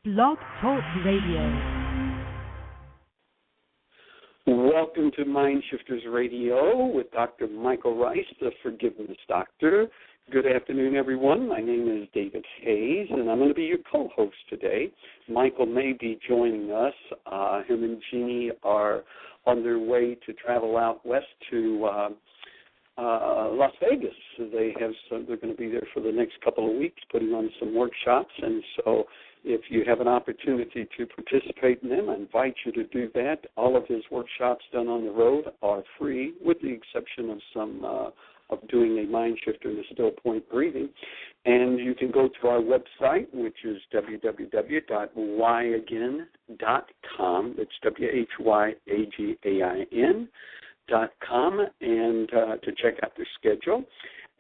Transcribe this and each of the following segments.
Blog Talk Radio. Welcome to MindShifters Radio with Dr. Michael Ryce, the Forgiveness Doctor. Good afternoon, everyone. My name is David Hayes, and I'm going to be your co-host today. Michael may be joining us. Him and Jeannie are on their way to travel out west to Las Vegas. They're going to be there for the next couple of weeks, putting on some workshops, and so if you have an opportunity to participate in them, I invite you to do that. All of his workshops done on the road are free, with the exception of some of doing a mind shifter in a still point breathing. And you can go to our website, which is www.whyagain.com. It's WHYAGAIN.com, and to check out their schedule.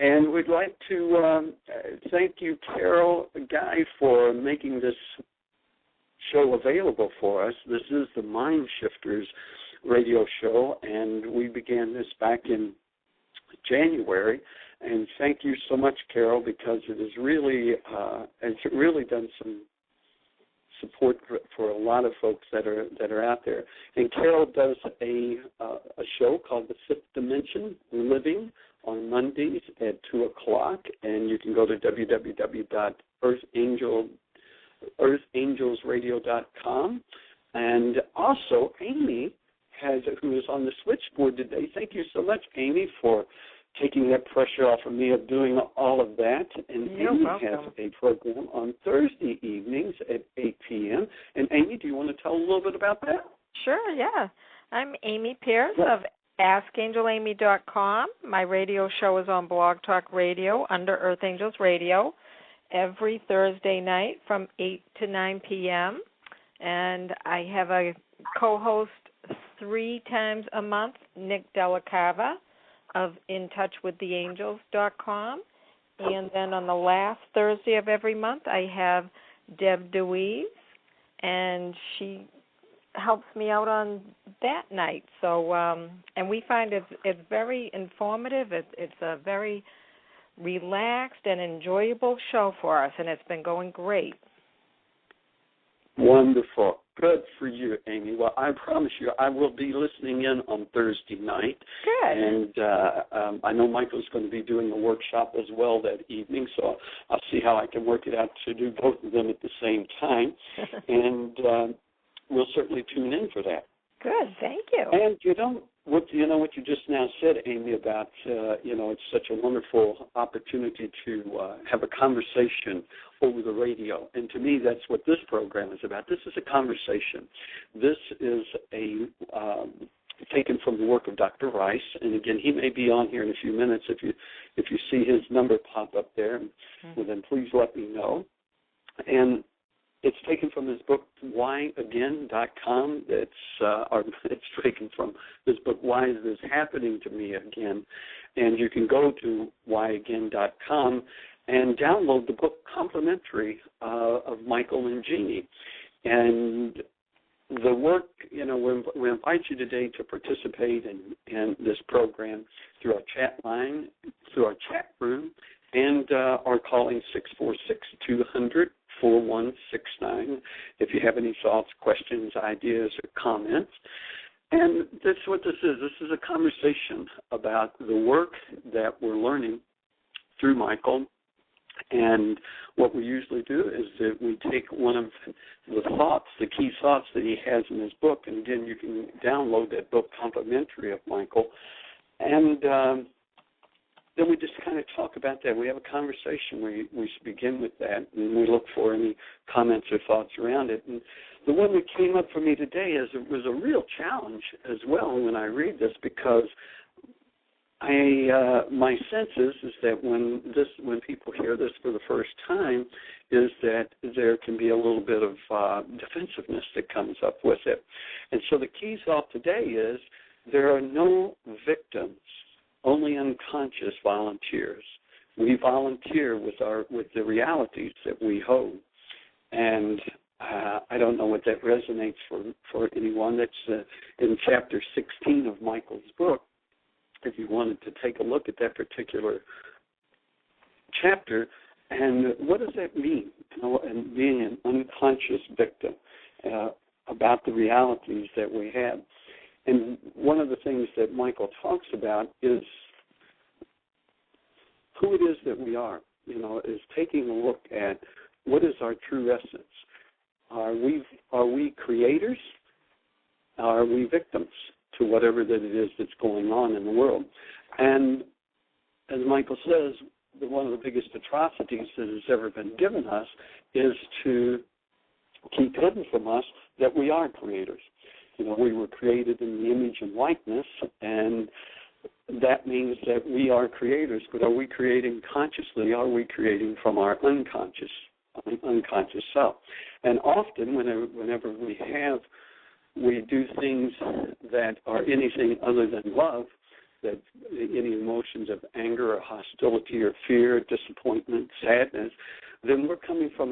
And we'd like to thank you, Carol Guy, for making this show available for us. This is the MindShifters radio show, and we began this back in January. And thank you so much, Carol, because it has really done some support for a lot of folks that are out there. And Carol does a show called The Fifth Dimension Living on Mondays at 2 o'clock, and you can go to www.earthangelsradio.com. And also, Amy, who is on the switchboard today, thank you so much, Amy, for taking that pressure off of me of doing all of that. And Amy has a program on Thursday evenings at 8 p.m. And, Amy, do you want to tell a little bit about that? Sure, yeah. I'm Amy Pierce of AskAngelAmy.com. My radio show is on Blog Talk Radio under Earth Angels Radio every Thursday night from 8 to 9 p.m. And I have a co-host 3 times a month, Nick Delacava of InTouchWithTheAngels.com. And then on the last Thursday of every month, I have Deb DeWeese, and she helps me out on that night. So, and we find it's very informative. It's a very relaxed and enjoyable show for us, and it's been going great. Wonderful. Good for you, Amy. Well, I promise you I will be listening in on Thursday night. Good. And I know Michael's going to be doing a workshop as well that evening, so I'll see how I can work it out to do both of them at the same time. And we'll certainly tune in for that. Good, thank you. And what you just now said, Amy, about it's such a wonderful opportunity to have a conversation over the radio. And to me, that's what this program is about. This is a conversation. This is taken from the work of Dr. Ryce. And again, he may be on here in a few minutes. If you see his number pop up there, well, then please let me know. And it's taken from his book, whyagain.com. It's taken from his book, Why Is This Happening to Me Again? And you can go to whyagain.com and download the book complimentary of Michael and Jeannie. And the work, we invite you today to participate in this program through our chat line, through our chat room, and our calling 646-200-4169 if you have any thoughts, questions, ideas, or comments. And that's what this is. This is a conversation about the work that we're learning through Michael. And what we usually do is that we take one of the key thoughts that he has in his book, and again, you can download that book complimentary of Michael, and then we just kind of talk about that. We have a conversation. We begin with that, and we look for any comments or thoughts around it. And the one that came up for me today was a real challenge as well when I read this, because my sense is that when people hear this for the first time, is that there can be a little bit of defensiveness that comes up with it. And so the key thought today is there are no victims, only unconscious volunteers. We volunteer with the realities that we hold. And I don't know what that resonates for anyone. That's in chapter 16 of Michael's book. If you wanted to take a look at that particular chapter, And what does that mean? And being an unconscious victim about the realities that we have. And one of the things that Michael talks about is who it is that we are, is taking a look at what is our true essence. Are we creators? Are we victims to whatever that it is that's going on in the world? And as Michael says, one of the biggest atrocities that has ever been given us is to keep hidden from us that we are creators. We were created in the image and likeness, and that means that we are creators. But are we creating consciously? Are we creating from our unconscious self? And often, whenever we do things that are anything other than love, that any emotions of anger or hostility or fear, disappointment, sadness, then we're coming from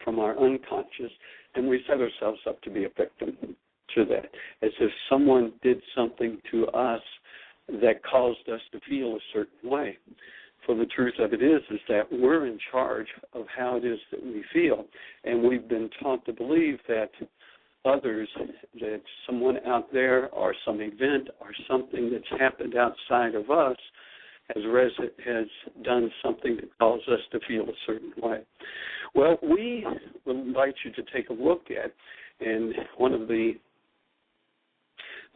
from our unconscious, and we set ourselves up to be a victim to that, as if someone did something to us that caused us to feel a certain way. For the truth of it is that we're in charge of how it is that we feel, and we've been taught to believe that others, that someone out there or some event or something that's happened outside of us has done something that causes us to feel a certain way. Well, we will invite you to take a look at, and one of the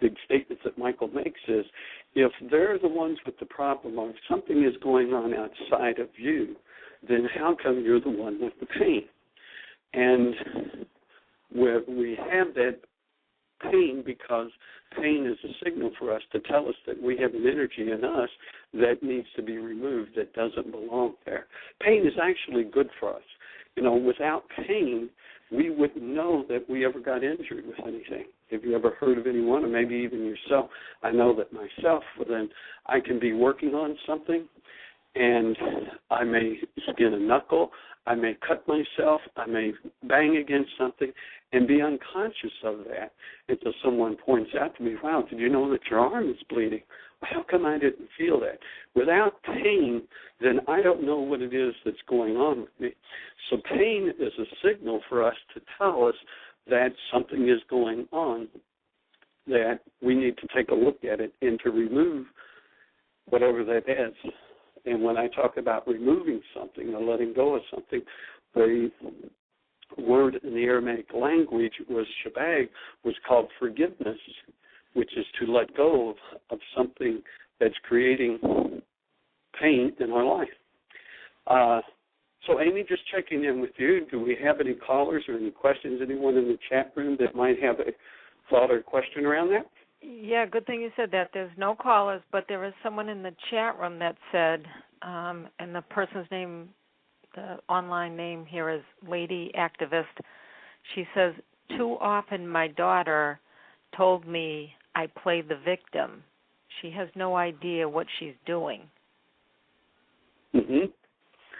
big statements that Michael makes is, if they're the ones with the problem or if something is going on outside of you, then how come you're the one with the pain? And we have that pain because pain is a signal for us to tell us that we have an energy in us that needs to be removed, that doesn't belong there. Pain is actually good for us. Without pain, we wouldn't know that we ever got injured with anything. Have you ever heard of anyone, or maybe even yourself? I know that myself, then I can be working on something, and I may skin a knuckle, I may cut myself, I may bang against something, and be unconscious of that until someone points out to me, wow, did you know that your arm is bleeding? Well, how come I didn't feel that? Without pain, then I don't know what it is that's going on with me. So pain is a signal for us to tell us that something is going on, that we need to take a look at it and to remove whatever that is. And when I talk about removing something or letting go of something, the word in the Aramaic language was shabag, was called forgiveness, which is to let go of something that's creating pain in our life. So, Amy, just checking in with you. Do we have any callers or any questions? Anyone in the chat room that might have a thought or question around that? Yeah, good thing you said that. There's no callers, but there is someone in the chat room that said, and the person's name, the online name here is Lady Activist. She says, too often my daughter told me I play the victim. She has no idea what she's doing. Mm-hmm.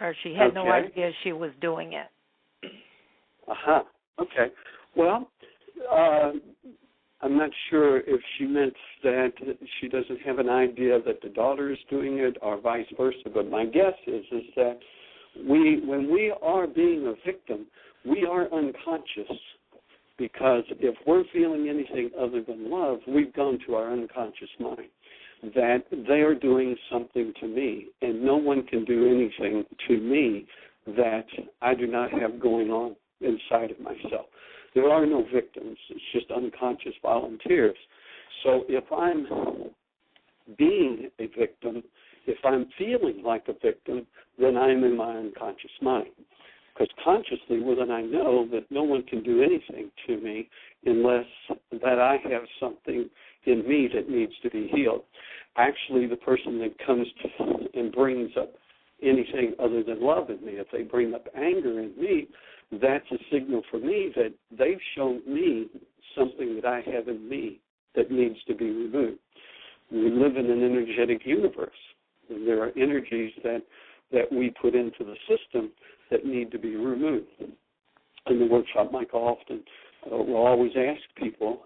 Or she had no idea she was doing it. Uh-huh. Okay. Well, I'm not sure if she meant that she doesn't have an idea that the daughter is doing it or vice versa, but my guess is that when we are being a victim, we are unconscious, because if we're feeling anything other than love, we've gone to our unconscious mind, that they are doing something to me, and no one can do anything to me that I do not have going on inside of myself. There are no victims. It's just unconscious volunteers. So if I'm being a victim, if I'm feeling like a victim, then I'm in my unconscious mind. Because consciously, well, then I know that no one can do anything to me unless that I have something in me that needs to be healed. Actually, the person that comes to and brings up anything other than love in me, if they bring up anger in me, that's a signal for me that they've shown me something that I have in me that needs to be removed. We live in an energetic universe, and there are energies that we put into the system that need to be removed. In the workshop, Michael often will always ask people,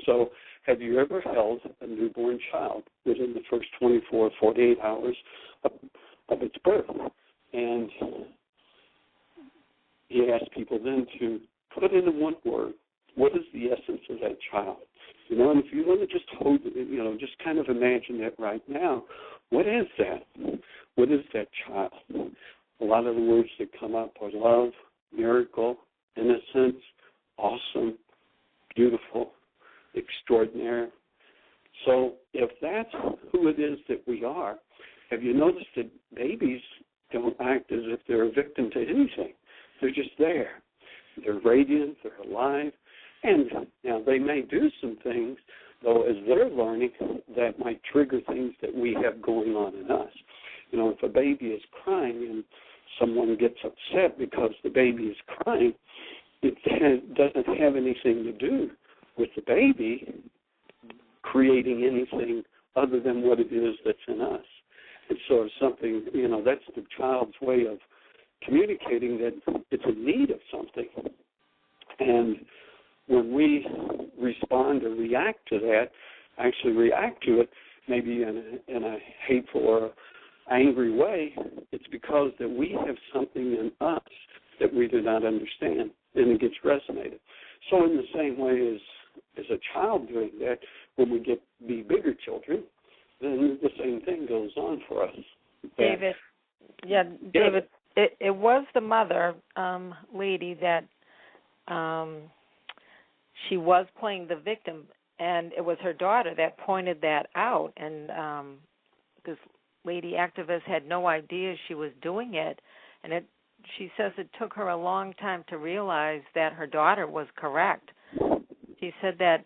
so have you ever held a newborn child within the first 24, 48 hours of its birth? And he asks people then to put into one word, what is the essence of that child? And if you want to just hold it, just kind of imagine it right now. What is that? What is that child? A lot of the words that come up are love, miracle, innocence, awesome, beautiful, extraordinary. So if that's who it is that we are, have you noticed that babies don't act as if they're a victim to anything? They're just there. They're radiant, they're alive. And now they may do some things, though, as they're learning, that might trigger things that we have going on in us. If a baby is crying and someone gets upset because the baby is crying, it doesn't have anything to do with the baby creating anything other than what it is that's in us. And so if something, that's the child's way of communicating that it's in need of something. And when we respond or react to that, actually react to it maybe in a hateful or angry way, it's because that we have something in us that we do not understand, and it gets resonated. So in the same way as a child doing that, when we be bigger children, then the same thing goes on for us. David, David, it was the mother lady that she was playing the victim, and it was her daughter that pointed that out, and this lady activist had no idea she was doing it, and she says it took her a long time to realize that her daughter was correct. She said that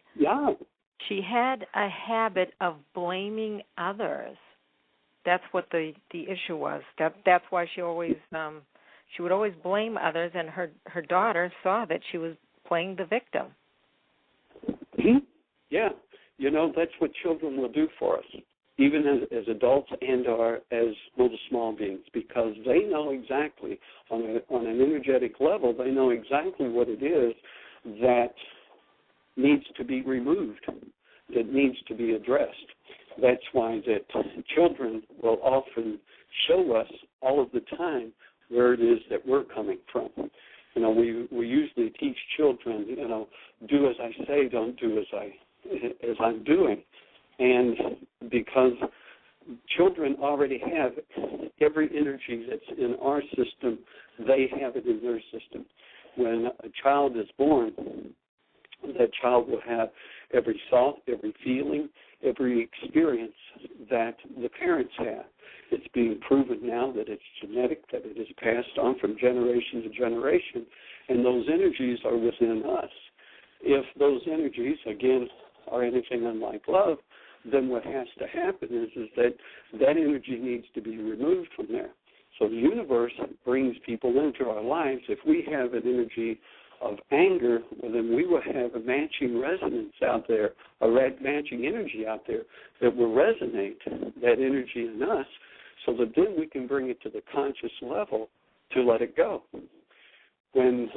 she had a habit of blaming others. That's what the issue was. That's why she would always blame others, and her daughter saw that she was playing the victim. Mm-hmm. Yeah. That's what children will do for us, even as adults and as little small beings, because they know exactly, on an energetic level, they know exactly what it is that needs to be removed, that needs to be addressed. That's why that children will often show us all of the time where it is that we're coming from. We usually teach children, do as I say, don't do as I'm doing. And because children already have every energy that's in our system, they have it in their system. When a child is born, that child will have every thought, every feeling, every experience that the parents have. It's being proven now that it's genetic, that it is passed on from generation to generation, and those energies are within us. If those energies, again, are anything unlike love, then what has to happen is that energy needs to be removed from there. So the universe brings people into our lives. If we have an energy of anger, well, then we will have a matching resonance out there, a matching energy out there that will resonate that energy in us, so that then we can bring it to the conscious level to let it go. When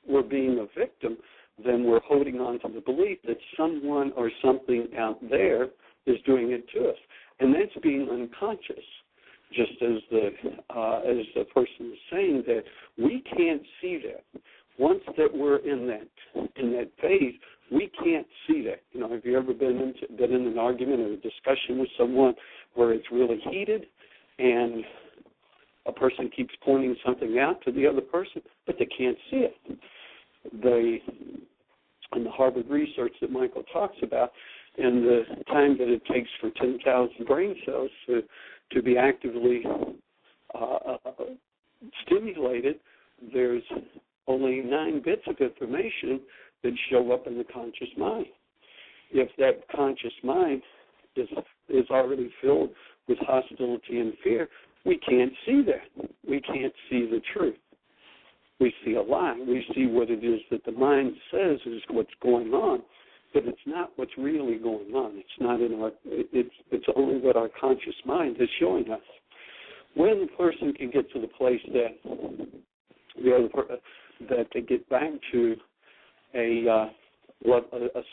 we're being a victim, then we're holding on to the belief that someone or something out there is doing it to us, and that's being unconscious. Just as the person is saying, that we can't see that. Once that we're in that phase, we can't see that. Have you ever been in an argument or a discussion with someone where it's really heated, and a person keeps pointing something out to the other person, but they can't see it? In the Harvard research that Michael talks about, and the time that it takes for 10,000 brain cells to be actively stimulated, there's only 9 bits of information that show up in the conscious mind. If that conscious mind is already filled with hostility and fear, we can't see that. We can't see the truth. We see a lie. We see what it is that the mind says is what's going on, but it's not what's really going on. It's not in our. It's only what our conscious mind is showing us. When the person can get to the place that they get back to a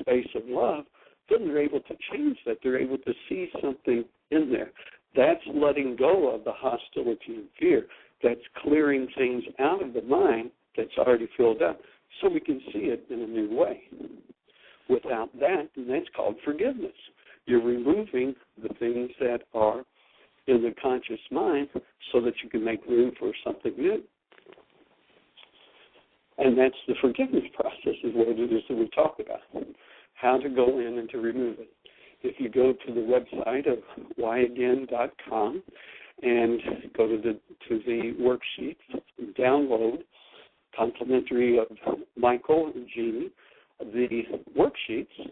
space of love, then they're able to change that. They're able to see something in there. That's letting go of the hostility and fear. That's clearing things out of the mind that's already filled up so we can see it in a new way. Without that, then that's called forgiveness. You're removing the things that are in the conscious mind so that you can make room for something new. And that's the forgiveness process is what it is that we talk about, how to go in and to remove it. If you go to the website of whyagain.com and go to the worksheets, download complimentary of Michael and Jeannie, the worksheets,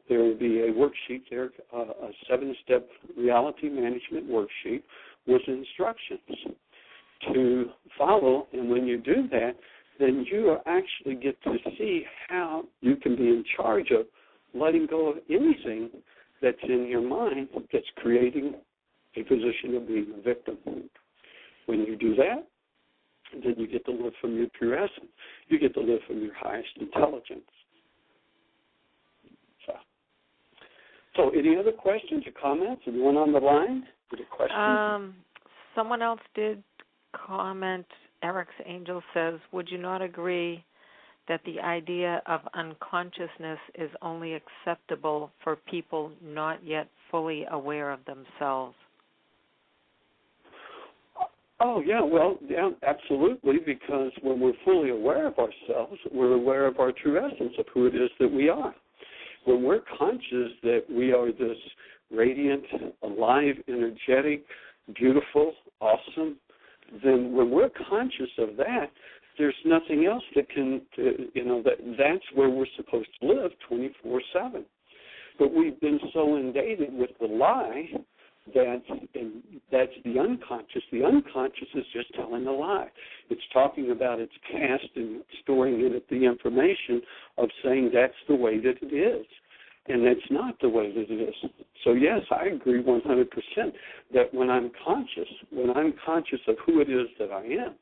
there will be a worksheet there, a 7-step reality management worksheet with instructions to follow. And when you do that, then you actually get to see how you can be in charge of letting go of anything that's in your mind that's creating a position of being a victim. When you do that, then you get to live from your pure essence. You get to live from your highest intelligence. So any other questions or comments? Anyone on the line with a question? Someone else did comment. Eric's Angel says, would you not agree that the idea of unconsciousness is only acceptable for people not yet fully aware of themselves? Oh, yeah, well, yeah, absolutely, because when we're fully aware of ourselves, we're aware of our true essence of who it is that we are. When we're conscious that we are this radiant, alive, energetic, beautiful, awesome, then when we're conscious of that, there's nothing else that can, that's where we're supposed to live 24/7. But we've been so inundated with the lie that's the unconscious. The unconscious is just telling a lie. It's talking about its past and storing in it the information of saying that's the way that it is. And that's not the way that it is. So, yes, I agree 100% that when I'm conscious of who it is that I am,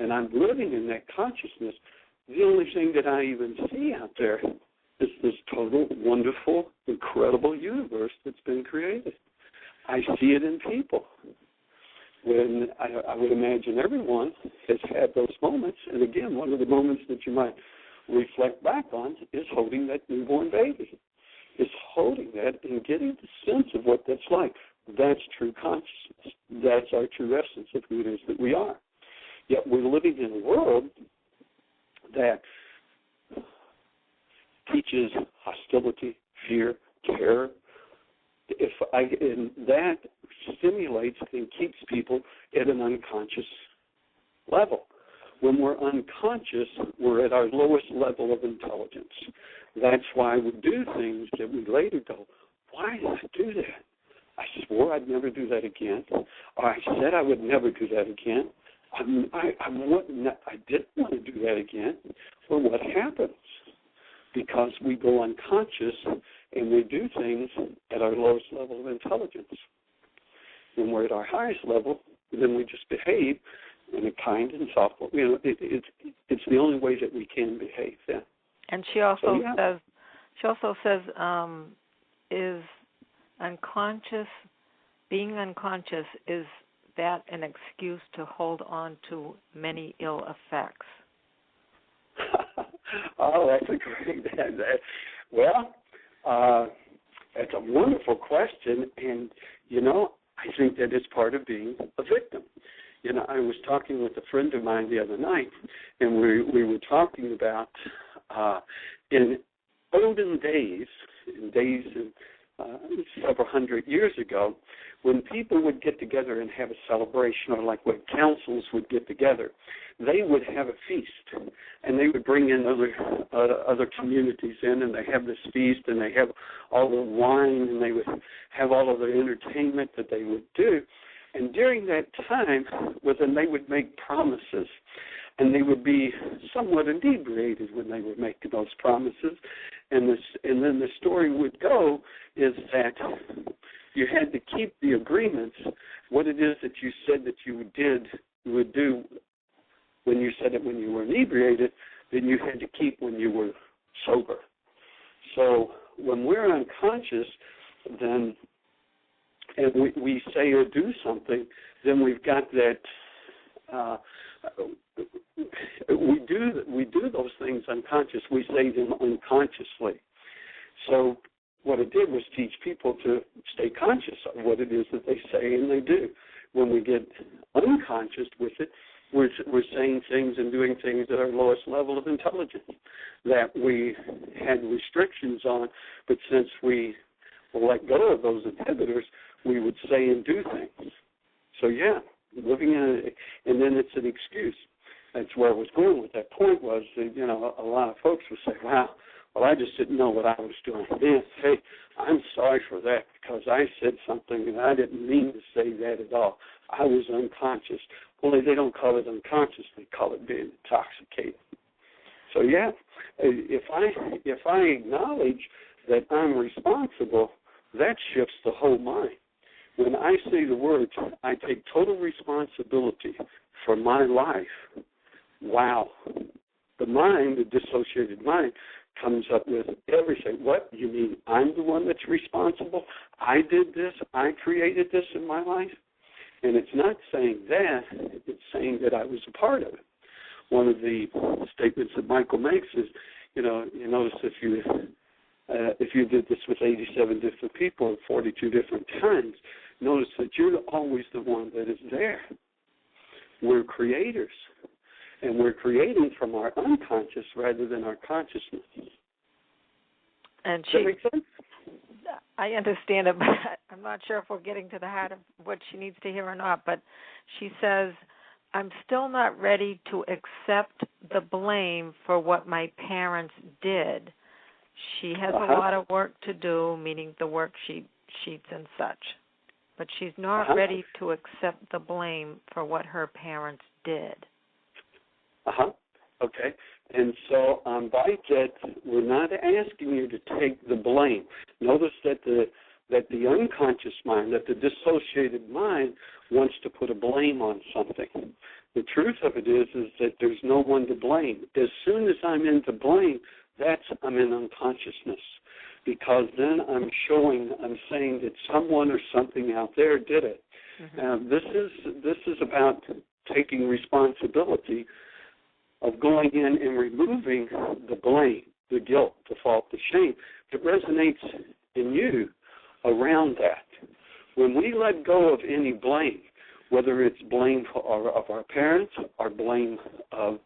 and I'm living in that consciousness, the only thing that I even see out there is this total, wonderful, incredible universe that's been created. I see it in people. When I would imagine everyone has had those moments, and again, one of the moments that you might reflect back on is holding that newborn baby. It's holding that and getting the sense of what that's like. That's true consciousness. That's our true essence of who it is that we are. Yet we're living in a world that teaches hostility, fear, terror. And that stimulates and keeps people at an unconscious level. When we're unconscious, we're at our lowest level of intelligence. That's why we do things that we later go, why did I do that? I swore I'd never do that again. Or I said I would never do that again. I didn't want to do that again. Well, what happens? Because we go unconscious and we do things at our lowest level of intelligence. When we're at our highest level, then we just behave in a kind and soft way. It's the only way that we can behave then. And she also says, is unconscious, being unconscious, is that an excuse to hold on to many ill effects? Oh, that's a great. That's a wonderful question, and I think that it's part of being a victim. I was talking with a friend of mine the other night, and we were talking about in olden days, several hundred years ago, when people would get together and have a celebration, or like when councils would get together, they would have a feast, and they would bring in other communities in, and they have this feast, and they have all the wine, and they would have all of the entertainment that they would do. And during that time, then they would make promises, and they would be somewhat inebriated when they were making those promises. And then the story would go is that you had to keep the agreements, what it is that you said that you would do when you said it when you were inebriated, then you had to keep when you were sober. So when we're unconscious, then and we say or do something, then we've got that we do those things unconscious. We say them unconsciously. So what it did was teach people to stay conscious of what it is that they say and they do. When we get unconscious with it, we're saying things and doing things at our lowest level of intelligence that we had restrictions on, but since we let go of those inhibitors, we would say and do things. So yeah, living in and then it's an excuse. That's where I was going with that point was that, a lot of folks would say, wow, well, I just didn't know what I was doing. Man, hey, I'm sorry for that because I said something and I didn't mean to say that at all. I was unconscious. Only they don't call it unconscious, they call it being intoxicated. So yeah, if I acknowledge that I'm responsible, that shifts the whole mind. When I say the words, I take total responsibility for my life. Wow. The mind, the dissociated mind, comes up with everything. What? You mean I'm the one that's responsible? I did this? I created this in my life? And it's not saying that. It's saying that I was a part of it. One of the statements that Michael makes is, you notice if you did this with 87 different people at 42 different times, notice that you're always the one that is there. We're creators. And we're creating from our unconscious rather than our consciousness. And Does that make sense? I understand it, but I'm not sure if we're getting to the heart of what she needs to hear or not. But she says, I'm still not ready to accept the blame for what my parents did. She has a lot of work to do, meaning the worksheets and such. But she's not ready to accept the blame for what her parents did. Okay. And so by that, we're not asking you to take the blame. Notice that the unconscious mind, that the dissociated mind wants to put a blame on something. The truth of it is that there's no one to blame. As soon as I'm into blame, I'm in unconsciousness. Because then I'm saying that someone or something out there did it. Now, this is about taking responsibility of going in and removing the blame, the guilt, the fault, the shame that resonates in you around that. When we let go of any blame, whether it's blame of our parents or blame of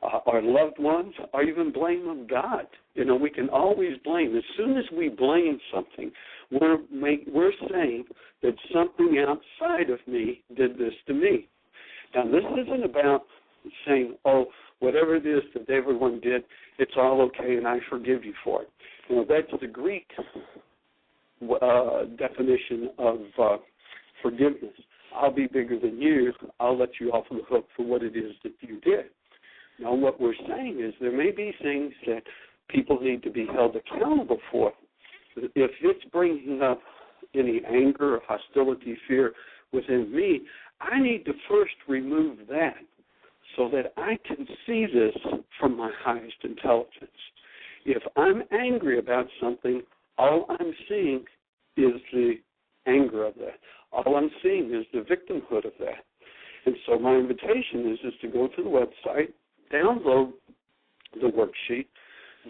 our loved ones or even blame of God, we can always blame. As soon as we blame something, we're saying that something outside of me did this to me. Now, this isn't about saying, whatever it is that everyone did, it's all okay and I forgive you for it. That's the Greek definition of forgiveness. I'll be bigger than you. I'll let you off the hook for what it is that you did. Now, what we're saying is there may be things that people need to be held accountable for. If it's bringing up any anger or hostility, fear within me, I need to first remove that, so that I can see this from my highest intelligence. If I'm angry about something, all I'm seeing is the anger of that. All I'm seeing is the victimhood of that. And so my invitation is to go to the website, download the worksheet,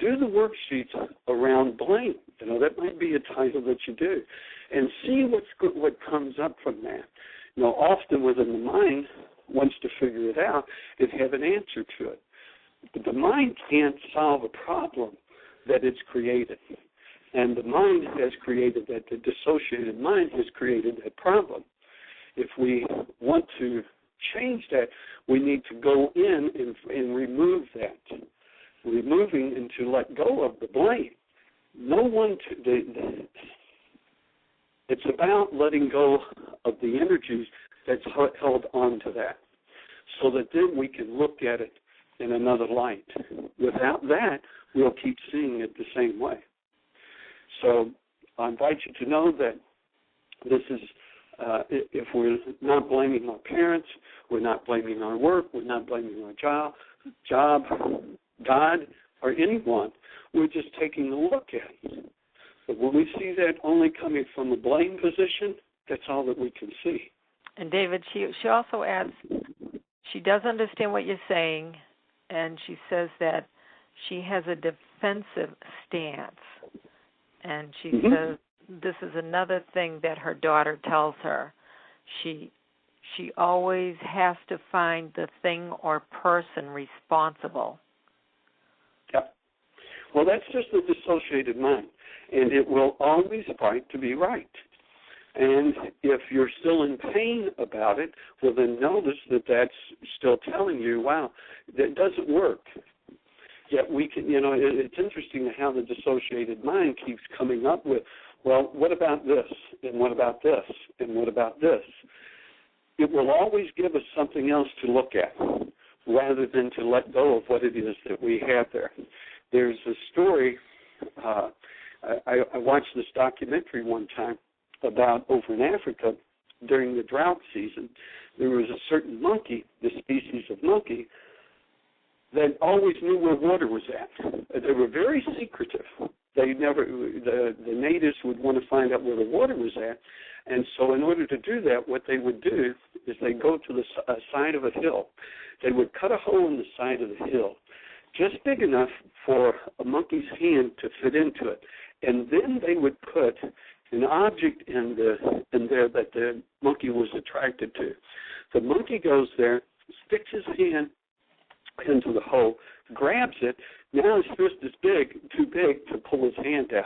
do the worksheets around blame. That might be a title that you do, and see what comes up from that. Often within the mind, wants to figure it out and have an answer to it. But the mind can't solve a problem that it's created. And the mind has created that, the dissociated mind has created that problem. If we want to change that, we need to go in and remove that. Removing and to let go of the blame. It's about letting go of the energies that's held on to that, so that then we can look at it in another light. Without that, we'll keep seeing it the same way. So I invite you to know that this is, if we're not blaming our parents, we're not blaming our work, we're not blaming our job, God, or anyone, we're just taking a look at it. But when we see that only coming from a blame position, that's all that we can see. And David, she also adds, she does understand what you're saying, and she says that she has a defensive stance. And she says this is another thing that her daughter tells her. She always has to find the thing or person responsible. Yep. Well, that's just the dissociated mind, and it will always fight to be right. And if you're still in pain about it, well, then notice that that's still telling you, wow, that doesn't work. Yet we can, it's interesting how the dissociated mind keeps coming up with, well, what about this, and what about this, and what about this? It will always give us something else to look at rather than to let go of what it is that we have there. There's a story, I watched this documentary one time about over in Africa during the drought season. There was a certain monkey, the species of monkey, that always knew where water was at. They were very secretive. They never, the natives would want to find out where the water was at, and so in order to do that, what they would do is they'd go to the side of a hill. They would cut a hole in the side of the hill, just big enough for a monkey's hand to fit into it, and then they would put an object in there that the monkey was attracted to. The monkey goes there, sticks his hand into the hole, grabs it. Now his fist is too big to pull his hand out.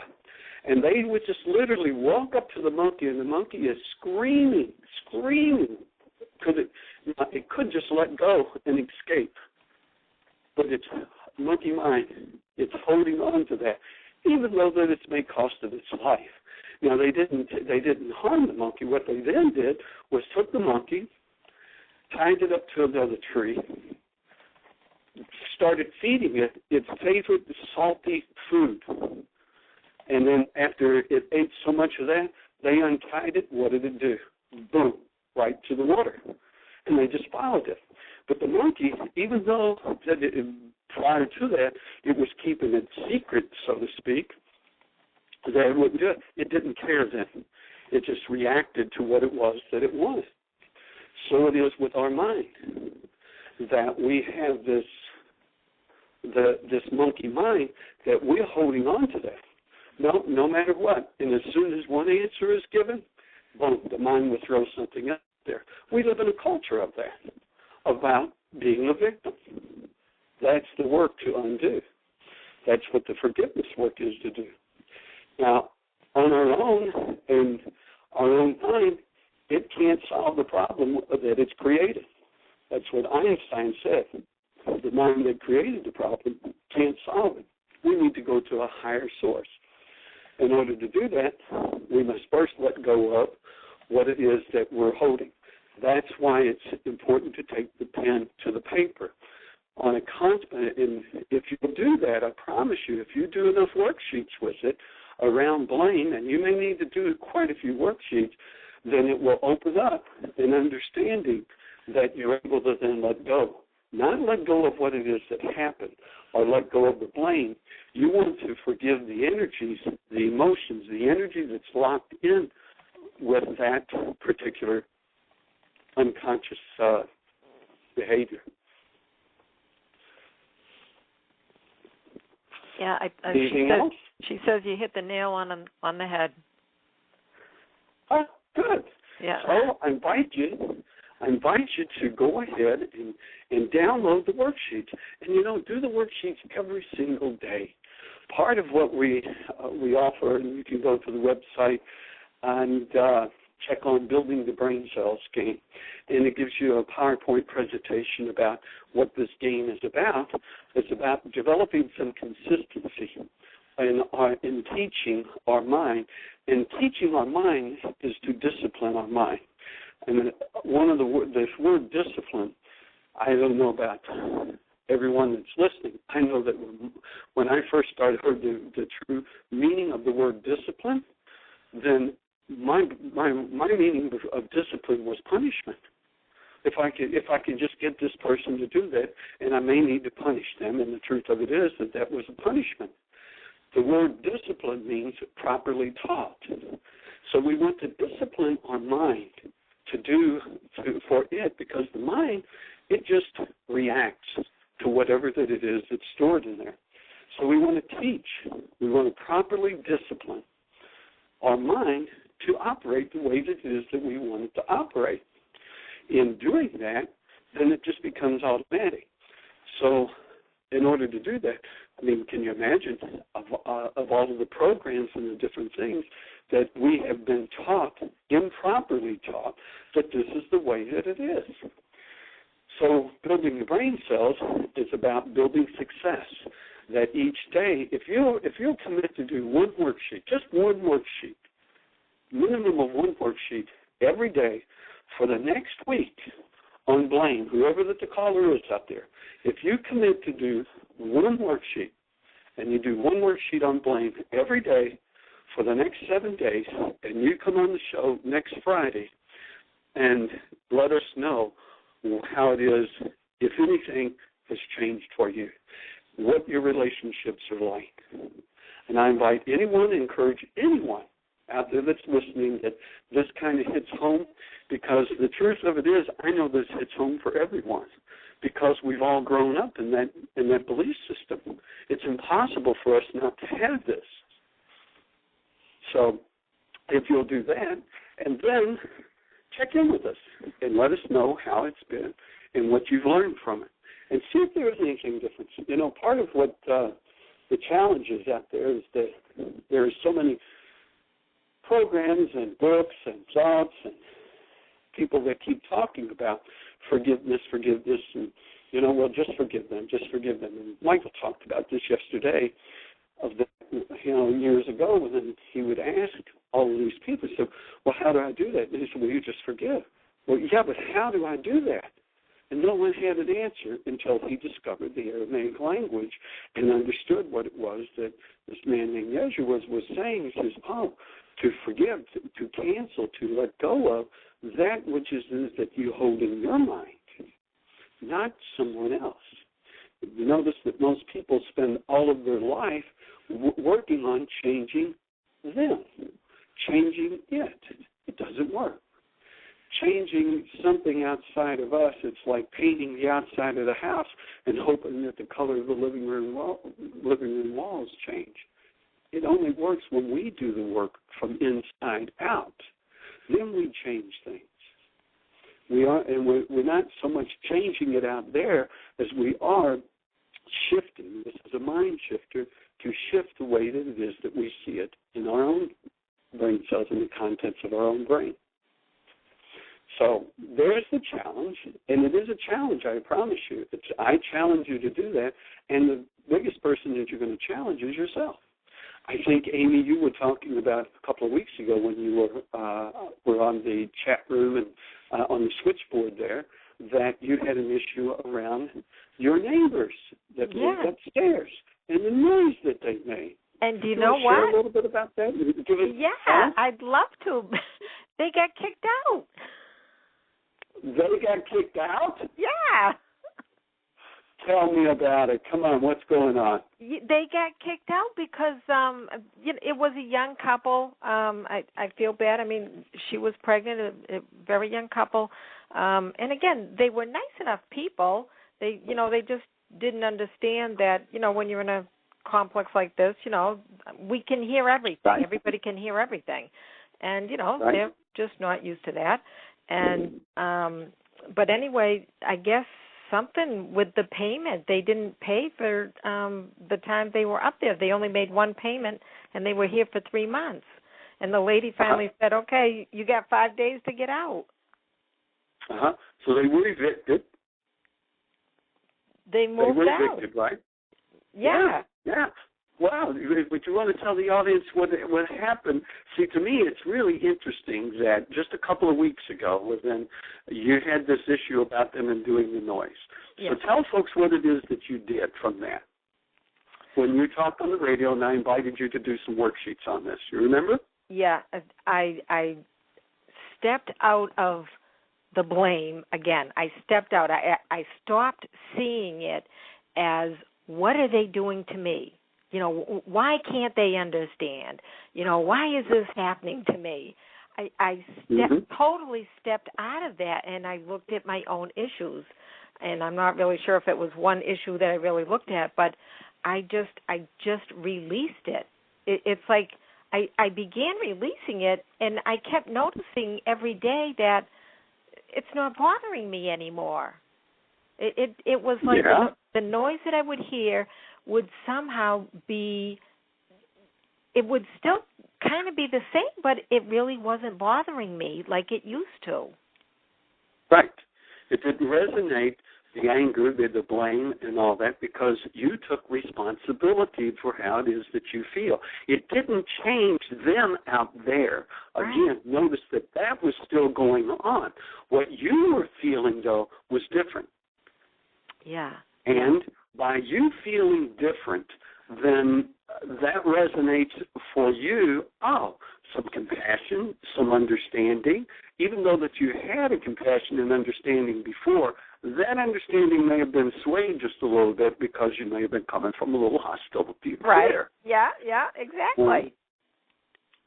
And they would just literally walk up to the monkey, and the monkey is screaming. It could just let go and escape. But it's monkey mind. It's holding on to that, even though that it's may cost it its life. Now, they didn't harm the monkey. What they then did was took the monkey, tied it up to another tree, started feeding it its favorite salty food. And then after it ate so much of that, they untied it. What did it do? Boom, right to the water. And they just followed it. But the monkey, even though prior to that it was keeping it secret, so to speak, that it wouldn't do it. It didn't care then. It just reacted to what it was that it wanted. So it is with our mind, that we have this monkey mind that we're holding on to that. No matter what. And as soon as one answer is given, boom, the mind will throw something up there. We live in a culture of that, about being a victim. That's the work to undo. That's what the forgiveness work is to do. Now, on our own, and our own mind, it can't solve the problem that it's created. That's what Einstein said. The mind that created the problem can't solve it. We need to go to a higher source. In order to do that, we must first let go of what it is that we're holding. That's why it's important to take the pen to the paper. On a constant, and if you do that, I promise you, if you do enough worksheets with it around blame, and you may need to do quite a few worksheets, then it will open up an understanding that you're able to then let go. Not let go of what it is that happened or let go of the blame. You want to forgive the energies, the emotions, the energy that's locked in with that particular unconscious behavior. Yeah, she says you hit the nail on the head. Oh, good. Yeah. So I invite you to go ahead and download the worksheets. And, do the worksheets every single day. Part of what we offer, and you can go to the website and check on Building the Brain Cells game, and it gives you a PowerPoint presentation about what this game is about. It's about developing some consistency in teaching our mind. And teaching our mind is to discipline our mind. And this word discipline, I don't know about everyone that's listening. I know that when I first heard the true meaning of the word discipline, then my meaning of discipline was punishment. If I can just get this person to do that, and I may need to punish them, and the truth of it is that was a punishment. The word discipline means properly taught. So we want to discipline our mind for it, because the mind it just reacts to whatever that it is that's stored in there. So we want to teach, we want to properly discipline our mind to operate the way that it is that we want it to operate. In doing that, then it just becomes automatic. So in order to do that, I mean, can you imagine of all of the programs and the different things that we have been taught, improperly taught, that this is the way that it is. So building the brain cells is about building success. That each day, if you'll commit to do one worksheet, just one worksheet, minimum of one worksheet every day for the next week on blame, whoever that the caller is out there, if you commit to do one worksheet and you do one worksheet on blame every day for the next 7 days, and you come on the show next Friday and let us know how it is, if anything has changed for you, what your relationships are like. And I invite anyone, encourage anyone out there that's listening that this kind of hits home, because the truth of it is, I know this hits home for everyone, because we've all grown up in that belief system. It's impossible for us not to have this. So if you'll do that, and then check in with us and let us know how it's been and what you've learned from it, and see if there is anything different. You know, part of what the challenge is out there is that there are so many programs and books and thoughts and people that keep talking about forgiveness, and, you know, well, just forgive them. And Michael talked about this yesterday, of the, you know, years ago, and then he would ask all of these people, so, well, how do I do that? And he said, well, you just forgive. Well, yeah, but how do I do that? And no one had an answer until he discovered the Aramaic language and understood what it was that this man named Yeshua was saying. He says, oh, to forgive, to cancel, to let go of that which is that you hold in your mind, not someone else. You notice that most people spend all of their life working on changing them, changing it. It doesn't work. Changing something outside of us, it's like painting the outside of the house and hoping that the color of the living room walls change. It only works when we do the work from inside out. Then we change things. We're not so much changing it out there as we are shifting. This is a mind shifter, to shift the way that it is that we see it in our own brain cells and the contents of our own brain. So there's the challenge, and it is a challenge, I promise you. I challenge you to do that, and the biggest person that you're going to challenge is yourself. I think, Amy, you were talking about a couple of weeks ago when you were on the chat room and on the switchboard there, that you had an issue around your neighbors that lived upstairs and the noise that they made. And do you know what? Share a little bit about that? I'd love to. They got kicked out. They got kicked out? Yeah. Tell me about it. Come on, what's going on? They got kicked out because it was a young couple. I feel bad. I mean, she was pregnant, a very young couple. And again, they were nice enough people. They just didn't understand that, when you're in a complex like this, we can hear everything. Right. Everybody can hear everything. And, right. They're just not used to that. And but anyway, I guess something with the payment. They didn't pay for the time they were up there. They only made one payment, and they were here for 3 months. And the lady finally said, okay, you got 5 days to get out. So they were evicted. They moved out. They were evicted, right? Yeah. Wow. Would you want to tell the audience what happened? See, to me, it's really interesting that just a couple of weeks ago, then you had this issue about them and doing the noise. Yes. So tell folks what it is that you did from that. When you talked on the radio, and I invited you to do some worksheets on this. You remember? Yeah. I stepped out of the blame again. I stepped out. I stopped seeing it as, what are they doing to me? Why can't they understand? Why is this happening to me? I totally stepped out of that, and I looked at my own issues. and I'm not really sure if it was one issue that I really looked at, but I just released it. It's like I began releasing it, and I kept noticing every day that it's not bothering me anymore. It was like the noise that I would hear would somehow be, it would still kind of be the same, but it really wasn't bothering me like it used to. Right. It didn't resonate, the anger, the blame, and all that, because you took responsibility for how it is that you feel. It didn't change them out there. Again, notice that was still going on. What you were feeling, though, was different. Yeah. And by you feeling different, then that resonates for you, some compassion, some understanding. Even though that you had a compassion and understanding before, that understanding may have been swayed just a little bit because you may have been coming from a little hostility there. Yeah, exactly.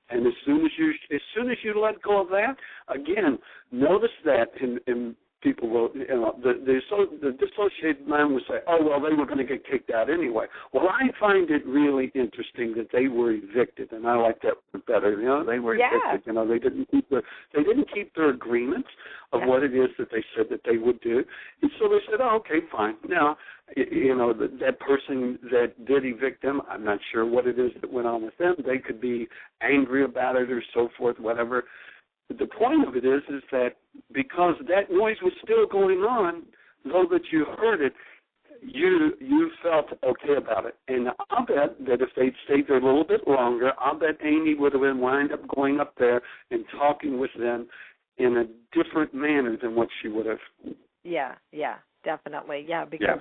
And as soon as you let go of that, again, notice that in people will, the dissociated mind will say, oh, well, they were going to get kicked out anyway. Well, I find it really interesting that they were evicted, and I like that word better. They were evicted. They didn't keep their agreements of what it is that they said that they would do. And so they said, oh, okay, fine. Now, that person that did evict them, I'm not sure what it is that went on with them. They could be angry about it or so forth, whatever. But the point of it is that because that noise was still going on, though that you heard it, you felt okay about it. And I'll bet that if they'd stayed there a little bit longer, I'll bet Amy would have been wind up going up there and talking with them in a different manner than what she would have. Yeah, definitely. Yeah, because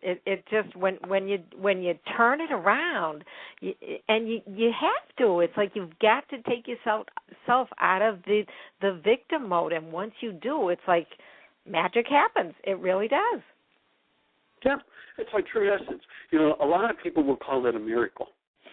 it just when you turn it around, you have to. It's like you've got to take yourself out of the victim mode, and once you do, it's like magic happens. It really does. Yeah, it's like true essence. A lot of people will call it a miracle.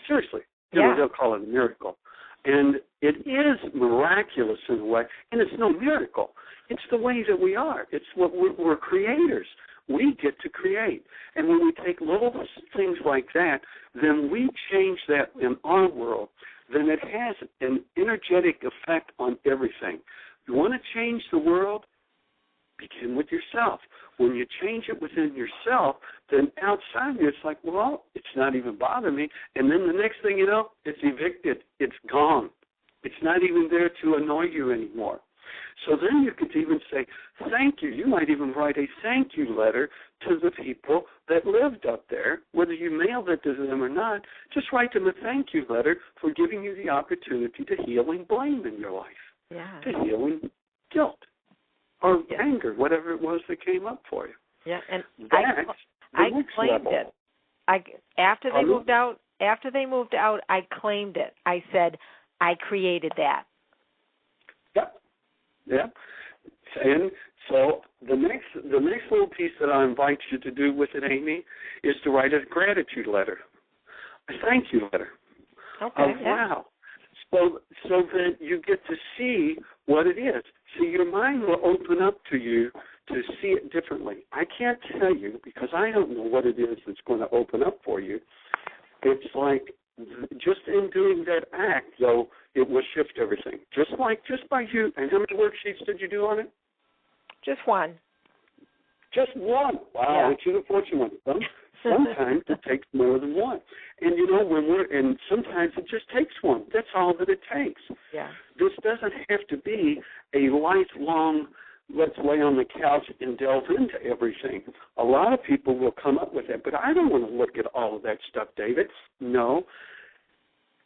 Seriously, they'll call it a miracle, and it is miraculous in a way, and it's no miracle. It's the way that we are. It's what we're creators. We get to create. And when we take little things like that, then we change that in our world. Then it has an energetic effect on everything. You want to change the world? Begin with yourself. When you change it within yourself, then outside you, it's like, well, it's not even bothering me. And then the next thing you know, it's evicted. It's gone. It's not even there to annoy you anymore. So then you could even say, thank you. You might even write a thank you letter to the people that lived up there. Whether you mailed it to them or not, just write them a thank you letter for giving you the opportunity to heal and blame in your life, to heal and guilt or anger, whatever it was that came up for you. Yeah, and I claimed it. After they moved out, I claimed it. I said, I created that. Yeah, and so the next little piece that I invite you to do with it, Amy, is to write a gratitude letter, a thank you letter. Okay. Wow. So that you get to see what it is. See, your mind will open up to you to see it differently. I can't tell you because I don't know what it is that's going to open up for you. It's like just in doing that act, though, it will shift everything. Just by you. And how many worksheets did you do on it? Just one. Just one. Wow, it's a fortunate one. Sometimes it takes more than one. And and sometimes it just takes one. That's all that it takes. Yeah. This doesn't have to be a lifelong, let's lay on the couch and delve into everything. A lot of people will come up with that, but I don't want to look at all of that stuff, David. No.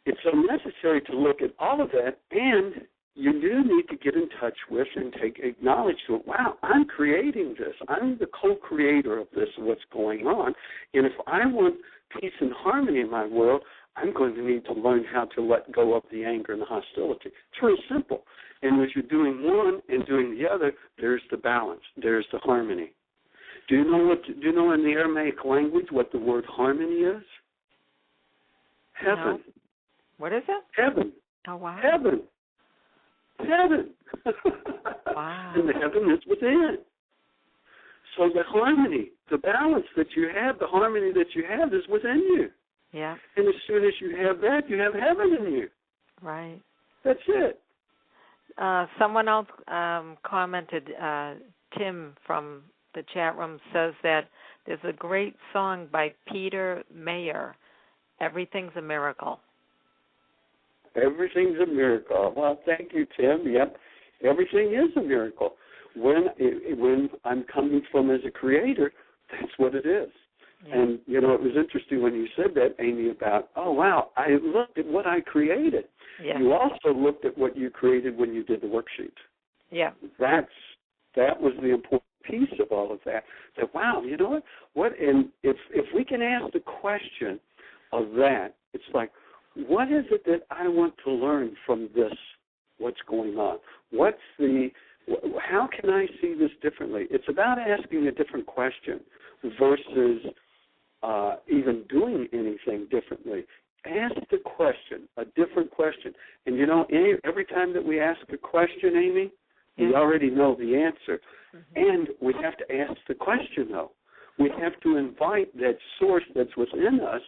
It's unnecessary to look at all of that, and you do need to get in touch with and acknowledge to it, wow, I'm creating this. I'm the co-creator of this, what's going on. And if I want peace and harmony in my world, I'm going to need to learn how to let go of the anger and the hostility. It's very simple. And as you're doing one and doing the other, there's the balance. There's the harmony. Do you know in the Aramaic language what the word harmony is? Heaven. No. What is it? Heaven. Oh, wow. Heaven. Wow. And the heaven is within. So the harmony, the balance that you have, the harmony that you have is within you. Yeah. And as soon as you have that, you have heaven in you. Right. That's it. Someone else commented, Tim from the chat room says that there's a great song by Peter Mayer, Everything's a Miracle. Everything's a miracle. Well, thank you, Tim. Yep, everything is a miracle. When I'm coming from as a creator, that's what it is. Yeah. And, it was interesting when you said that, Amy, about, oh, wow, I looked at what I created. Yeah. You also looked at what you created when you did the worksheet. Yeah. That was the important piece of all of that. That, wow, you know what? And if we can ask the question of that, it's like, what is it that I want to learn from this, what's going on? How can I see this differently? It's about asking a different question versus even doing anything differently. Ask the question, a different question. And, every time that we ask a question, Amy, we already know the answer. Mm-hmm. And we have to ask the question, though. We have to invite that source that's within us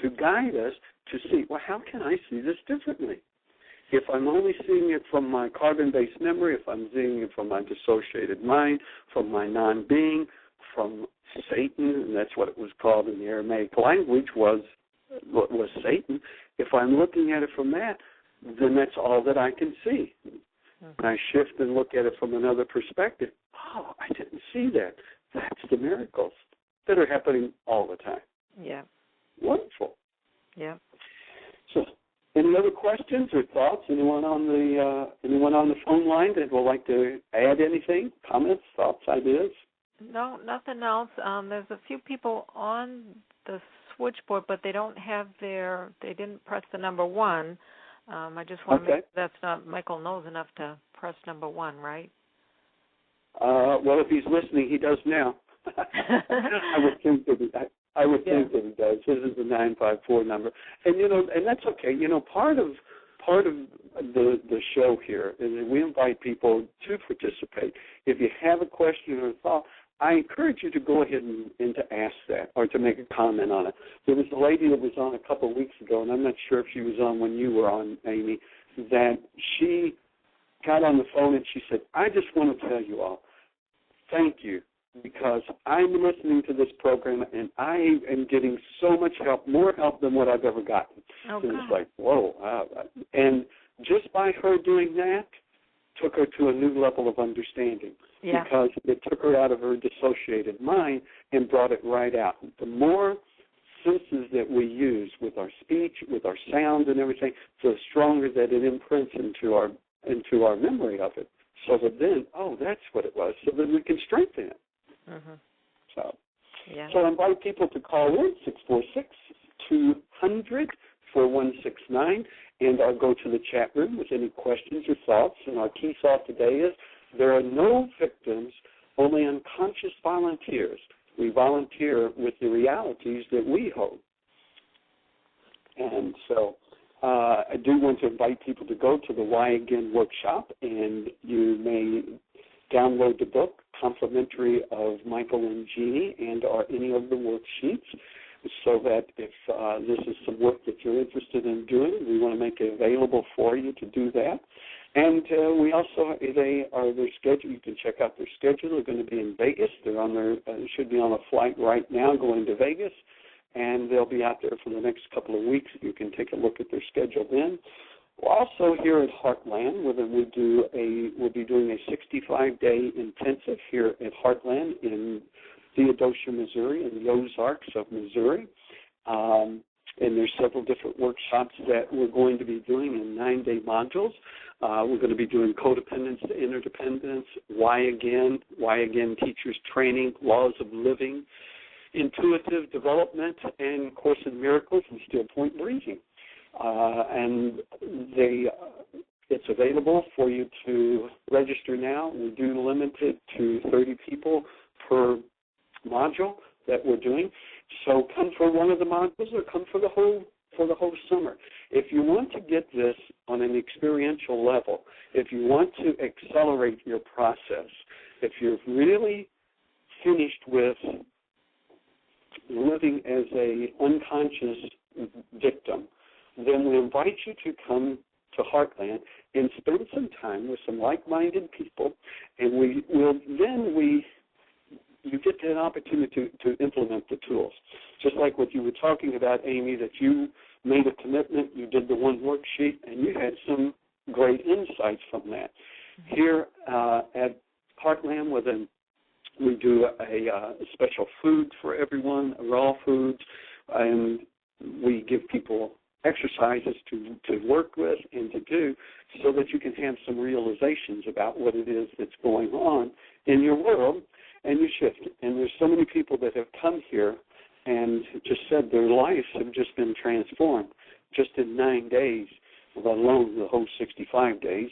to guide us to see, well, how can I see this differently? If I'm only seeing it from my carbon-based memory, if I'm seeing it from my dissociated mind, from my non-being, from Satan, and that's what it was called in the Aramaic language, was Satan. If I'm looking at it from that, then that's all that I can see. When I shift and look at it from another perspective, oh, I didn't see that. That's the miracles that are happening all the time. Yeah. Wonderful. Yeah. So, any other questions or thoughts? Anyone on the phone line that would like to add anything? Comments, thoughts, ideas? No, nothing else. There's a few people on the switchboard, but they didn't press the number 1. I just want to make sure that's not, Michael knows enough to press number 1, right? Well, if he's listening, he does now. I would think that he does. This is the 954 number, and and that's okay. Part of the show here is that we invite people to participate. If you have a question or a thought, I encourage you to go ahead and to ask that or to make a comment on it. There was a lady that was on a couple of weeks ago, and I'm not sure if she was on when you were on, Amy, that she got on the phone and she said, I just want to tell you all, thank you, because I'm listening to this program and I am getting so much help, more help than what I've ever gotten. Oh, and it's like, whoa. And just by her doing that, took her to a new level of understanding because it took her out of her dissociated mind and brought it right out. The more senses that we use with our speech, with our sound and everything, the stronger that it imprints into our memory of it. So that then, that's what it was, so that we can strengthen it. Mm-hmm. So I invite people to call in 646-200-4169, and I'll go to the chat room with any questions or thoughts. And our key thought today is there are no victims, only unconscious volunteers. We volunteer with the realities that we hold. And so I do want to invite people to go to the Why Again workshop, and you may download the book, complimentary of Michael and Jeannie, and or any of the worksheets, so that if this is some work that you're interested in doing, we want to make it available for you to do that. And we also, their schedule, you can check out their schedule. They're going to be in Vegas. They're should be on a flight right now going to Vegas, and they'll be out there for the next couple of weeks. You can take a look at their schedule then. Also here at Heartland, we'll be doing a 65-day intensive here at Heartland in Theodosia, Missouri, in the Ozarks of Missouri. And there's several different workshops that we're going to be doing in 9-day modules. We're going to be doing codependence to interdependence, Why Again teachers training, laws of living, intuitive development, and Course in Miracles and Still Point Breathing. And it's available for you to register now. We do limit it to 30 people per module that we're doing. So come for one of the modules or come for the whole summer. If you want to get this on an experiential level, if you want to accelerate your process, if you're really finished with living as a unconscious victim, then we invite you to come to Heartland and spend some time with some like-minded people, and you get an opportunity to implement the tools. Just like what you were talking about, Amy, that you made a commitment, you did the one worksheet, and you had some great insights from that. Here at Heartland, we do a special food for everyone, raw foods, and we give people exercises to work with and to do so that you can have some realizations about what it is that's going on in your world, and you shift. And there's so many people that have come here and just said their lives have just been transformed just in 9 days, let alone the whole 65 days.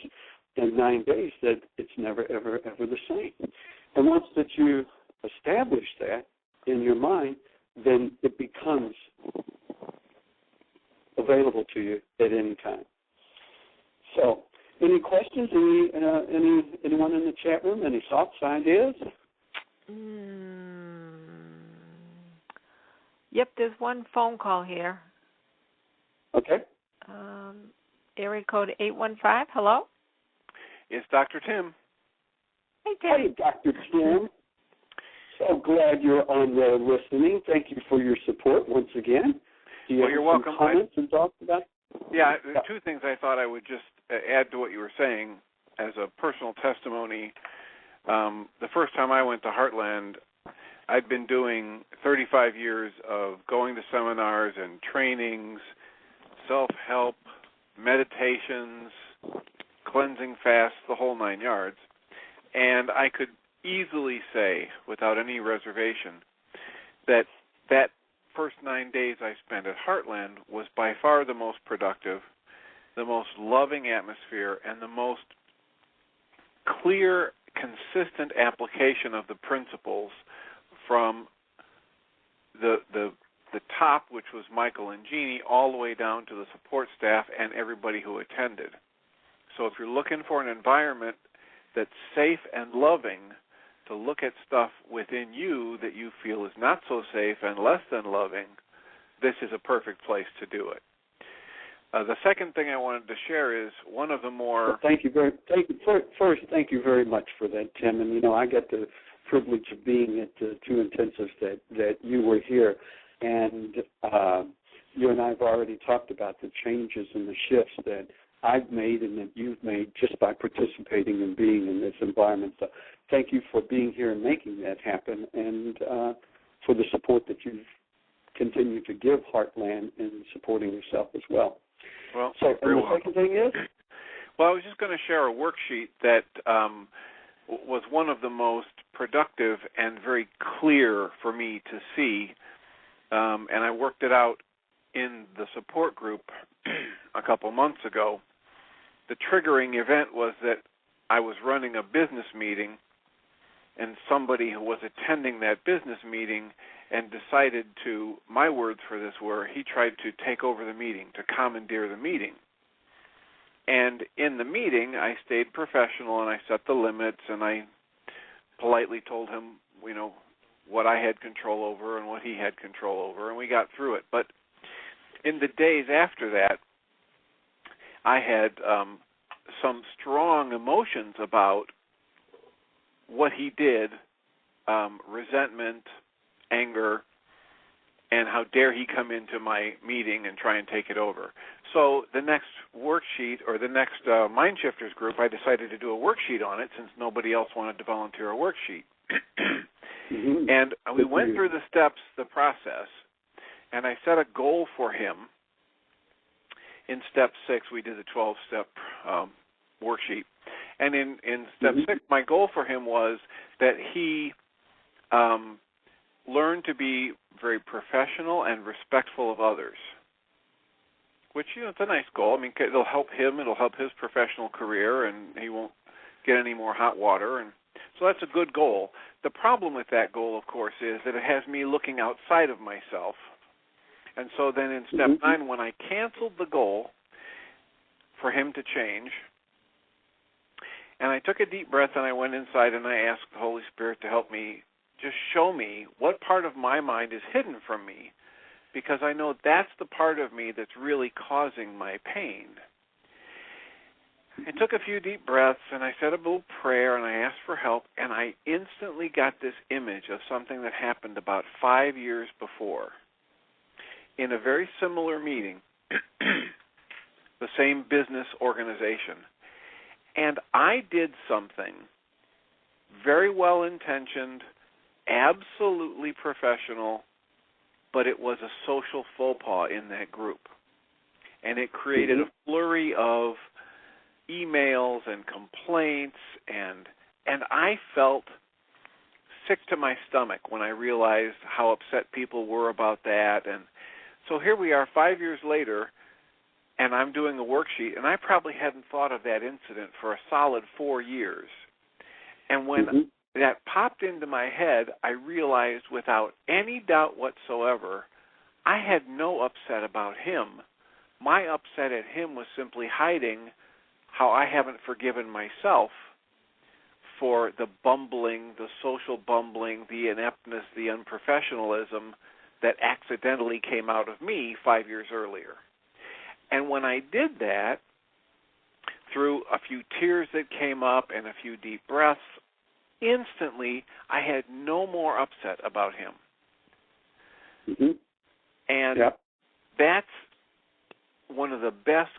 In 9 days, that it's never, ever, ever the same. And once that you establish that in your mind, then it becomes available to you at any time. So, any questions? Anyone in the chat room? Any thoughts, ideas? Yep, there's one phone call here. Okay. Area code 815. Hello? It's Dr. Tim. Hey, Tim. Hey, Dr. Tim. So glad you're on there listening. Thank you for your support once again. Do you have you're some welcome. comments and thoughts about it? Yeah, two things I thought I would just add to what you were saying as a personal testimony. The first time I went to Heartland, I'd been doing 35 years of going to seminars and trainings, self-help, meditations, cleansing fasts, the whole 9 yards. And I could easily say, without any reservation, that first 9 days I spent at Heartland was by far the most productive, the most loving atmosphere, and the most clear, consistent application of the principles from the top, which was Michael and Jeannie, all the way down to the support staff and everybody who attended. So if you're looking for an environment that's safe and loving to look at stuff within you that you feel is not so safe and less than loving, this is a perfect place to do it. The second thing I wanted to share is one of the more... Well, thank you very much for that, Tim. And, I got the privilege of being at the two intensives that you were here. And you and I have already talked about the changes and the shifts that I've made and that you've made just by participating and being in this environment. So thank you for being here and making that happen, and for the support that you've continued to give Heartland and supporting yourself as well. Well, so and the second thing is? Well, I was just going to share a worksheet that was one of the most productive and very clear for me to see, and I worked it out in the support group a couple months ago. The triggering event was that I was running a business meeting, and somebody who was attending that business meeting and decided to, my words for this were, he tried to take over the meeting, to commandeer the meeting. And in the meeting, I stayed professional, and I set the limits, and I politely told him, what I had control over and what he had control over, and we got through it. But in the days after that, I had some strong emotions about what he did, resentment, anger, and how dare he come into my meeting and try and take it over. So the next worksheet, or the next MindShifters group, I decided to do a worksheet on it since nobody else wanted to volunteer a worksheet. Mm-hmm. And we went through the steps, the process, and I set a goal for him. In step 6, we did the 12-step worksheet. And in step 6, my goal for him was that he learn to be very professional and respectful of others, which, it's a nice goal. I mean, it'll help him, it'll help his professional career, and he won't get any more hot water. And so that's a good goal. The problem with that goal, of course, is that it has me looking outside of myself. And so then in step 9, when I canceled the goal for him to change, and I took a deep breath and I went inside and I asked the Holy Spirit to help me just show me what part of my mind is hidden from me, because I know that's the part of me that's really causing my pain. I took a few deep breaths, and I said a little prayer, and I asked for help, and I instantly got this image of something that happened about 5 years before. In a very similar meeting, the same business organization, and I did something very well-intentioned, absolutely professional, but it was a social faux pas in that group. And it created a flurry of emails and complaints, and I felt sick to my stomach when I realized how upset people were about that. And so here we are 5 years later, and I'm doing a worksheet, and I probably hadn't thought of that incident for a solid 4 years. And when that popped into my head, I realized without any doubt whatsoever, I had no upset about him. My upset at him was simply hiding how I haven't forgiven myself for the bumbling, the social bumbling, the ineptness, the unprofessionalism that accidentally came out of me 5 years earlier. And when I did that, through a few tears that came up and a few deep breaths, instantly I had no more upset about him. And that's one of the best,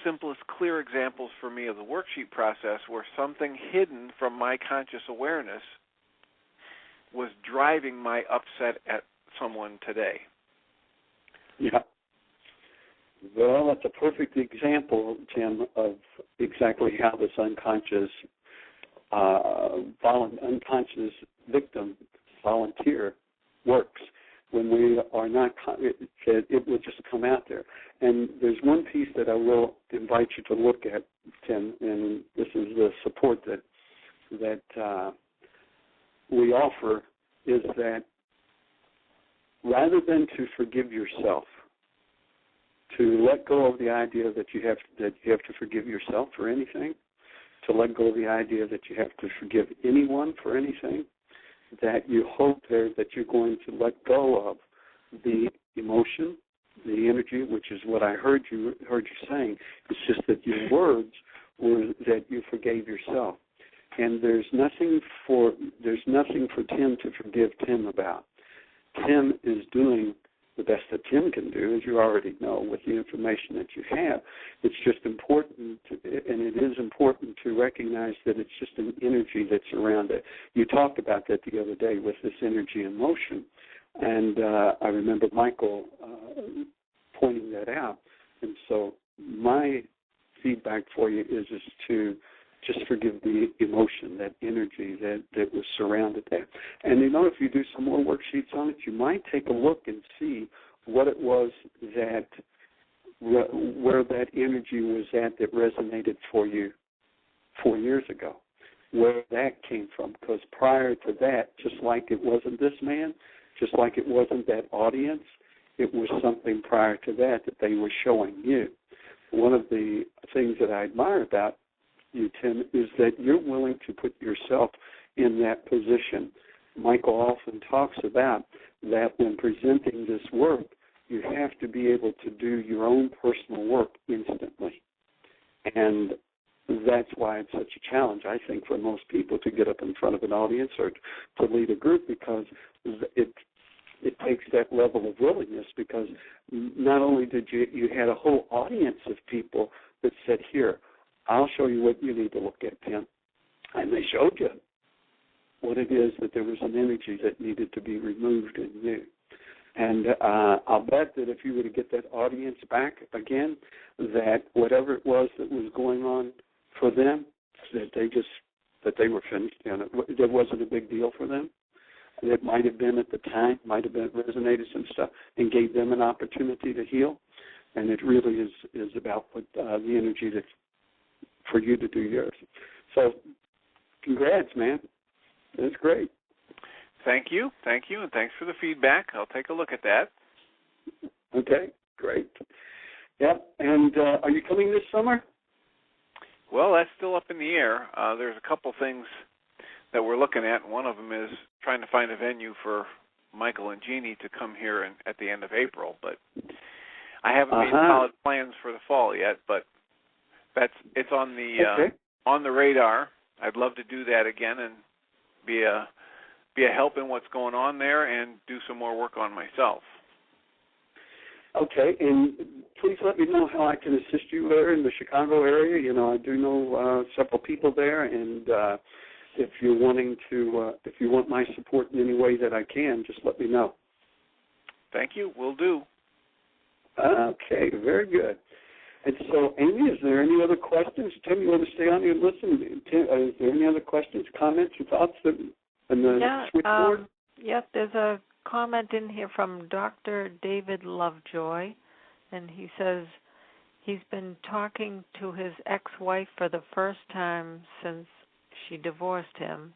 simplest, clear examples for me of the worksheet process where something hidden from my conscious awareness was driving my upset at someone today. Yeah. Well, that's a perfect example, Tim, of exactly how this unconscious victim volunteer works. When we are not, it will just come out there. And there's one piece that I will invite you to look at, Tim, and this is the support that we offer, is that rather than to forgive yourself, to let go of the idea that you have to forgive yourself for anything, to let go of the idea that you have to forgive anyone for anything, that you hope there that you're going to let go of the emotion, the energy, which is what I heard you saying. It's just that your words were that you forgave yourself, and there's nothing for Tim to forgive Tim about. Tim is doing the best that Tim can do, as you already know, with the information that you have. It's just important, and it is important to recognize that it's just an energy that's around it. You talked about that the other day with this energy and motion, and I remember Michael pointing that out. And so my feedback for you is to just forgive the emotion, that energy that was surrounded there. And, if you do some more worksheets on it, you might take a look and see what it was that, where that energy was at that resonated for you 4 years ago, where that came from. Because prior to that, just like it wasn't this man, just like it wasn't that audience, it was something prior to that they were showing you. One of the things that I admire about you, Tim, is that you're willing to put yourself in that position. Michael often talks about that when presenting this work, you have to be able to do your own personal work instantly. And that's why it's such a challenge, I think, for most people to get up in front of an audience or to lead a group, because it takes that level of willingness, because not only did you had a whole audience of people that said, here, I'll show you what you need to look at, Tim. And they showed you what it is, that there was an energy that needed to be removed in you. And I'll bet that if you were to get that audience back again, that whatever it was that was going on for them, that they were finished, and it wasn't a big deal for them. It might have been at the time, might have been resonated some stuff, and gave them an opportunity to heal. And it really is about what the energy that's for you to do yours. So, congrats, man. That's great. Thank you, and thanks for the feedback. I'll take a look at that. Okay, great. Yeah, and are you coming this summer? Well, that's still up in the air. There's a couple things that we're looking at. One of them is trying to find a venue for Michael and Jeannie to come here at the end of April. But I haven't made solid plans for the fall yet. But it's on the radar. I'd love to do that again and be a help in what's going on there and do some more work on myself. Okay, and please let me know how I can assist you there in the Chicago area. You know, I do know several people there, and if you're wanting to, if you want my support in any way that I can, just let me know. Thank you. Will do. Okay, very good. And so, Amy, is there any other questions? Tim, you want to stay on here and listen? Tim, is there any other questions, comments, or thoughts in the switchboard? Yes, there's a comment in here from Dr. David Lovejoy, and he says he's been talking to his ex-wife for the first time since she divorced him,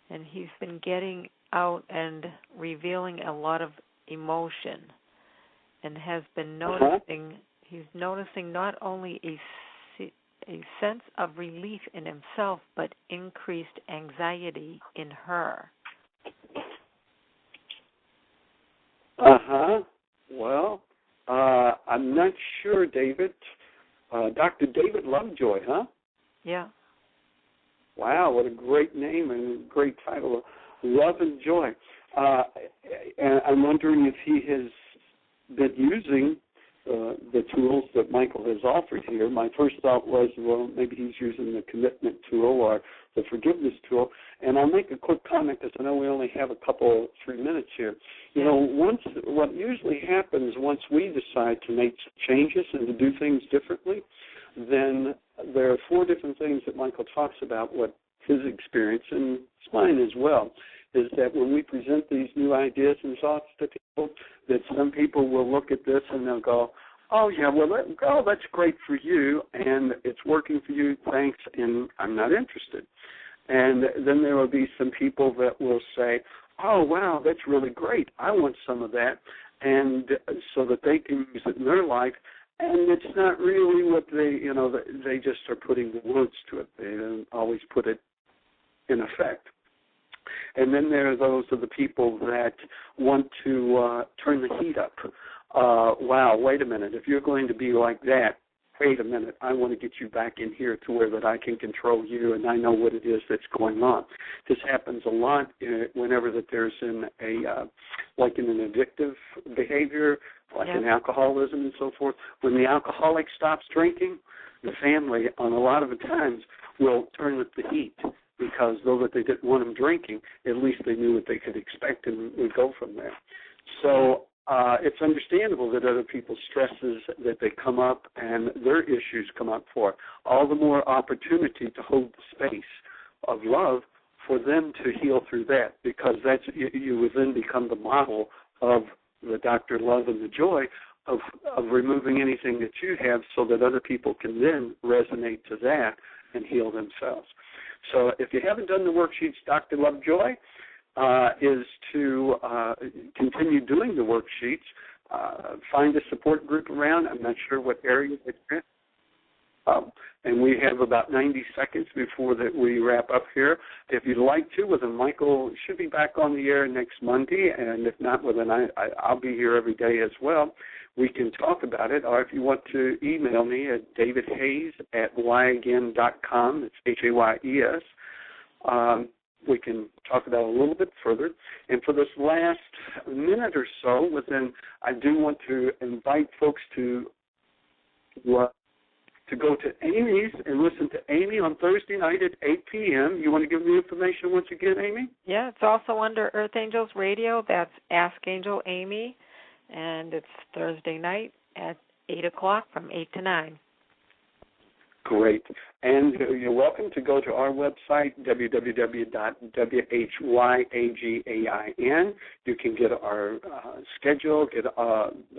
and he's been getting out and revealing a lot of emotion, and has been noticing, he's noticing not only a sense of relief in himself, but increased anxiety in her. Well, I'm not sure, David. Dr. David Lovejoy, huh? Yeah. Wow, what a great name and a great title, Love and Joy. And I'm wondering if he has been using the tools that Michael has offered here. My first thought was, well, maybe he's using the commitment tool or the forgiveness tool. And I'll make a quick comment because I know we only have 3 minutes here. You know, what usually happens once we decide to make changes and to do things differently, then there are 4 different things that Michael talks about, what his experience, and it's mine as well, is that when we present these new ideas and thoughts to people, that some people will look at this and they'll go, oh, yeah, well, that's great for you, and it's working for you, thanks, and I'm not interested. And then there will be some people that will say, oh, wow, that's really great. I want some of that, and so that they can use it in their life. And it's not really what they just are putting the words to it. They don't always put it in effect. And then there are those of the people that want to turn the heat up. Wow, wait a minute. If you're going to be like that, wait a minute. I want to get you back in here to where that I can control you and I know what it is that's going on. This happens a lot whenever that there's in an addictive behavior, like in alcoholism and so forth. When the alcoholic stops drinking, the family on a lot of the times will turn up the heat, because though that they didn't want them drinking, at least they knew what they could expect and would go from there. So it's understandable that other people's stresses that they come up and their issues come up for. All the more opportunity to hold the space of love for them to heal through that, because that's you would then become the model of the Dr. Love and the Joy of removing anything that you have, so that other people can then resonate to that and heal themselves. So if you haven't done the worksheets, Dr. Lovejoy is to continue doing the worksheets. Find a support group around. I'm not sure what area it's in. And we have about 90 seconds before that we wrap up here. If you'd like to, well, then Michael should be back on the air next Monday, and if not, well, then I'll be here every day as well. We can talk about it, or if you want to email me at davidhayes@whyagain.com. It's Hayes. We can talk about it a little bit further. And for this last minute or so, I do want to invite folks to go to Amy's and listen to Amy on Thursday night at 8 p.m. You want to give me the information once again, Amy? Yeah, it's also under Earth Angels Radio. That's Ask Angel Amy, and it's Thursday night at 8 o'clock from 8 to 9. Great. And you're welcome to go to our website, www.whyagain. You can get our schedule.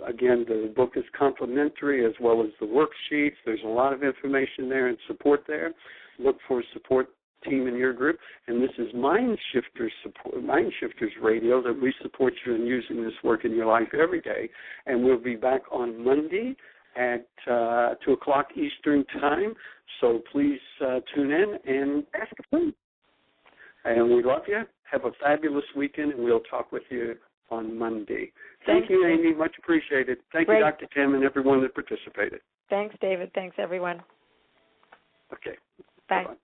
Again, the book is complimentary as well as the worksheets. There's a lot of information there and support there. Look for a support team in your group. And this is MindShifters Radio, that we support you in using this work in your life every day. And we'll be back on Monday at 2 o'clock Eastern Time, so please tune in and ask a friend. And we love you. Have a fabulous weekend, and we'll talk with you on Monday. Thank Thank you, Amy. Much appreciated. Thank you, Dr. Tim, and everyone that participated. Thanks, David. Thanks, everyone. Okay. Bye. Bye-bye.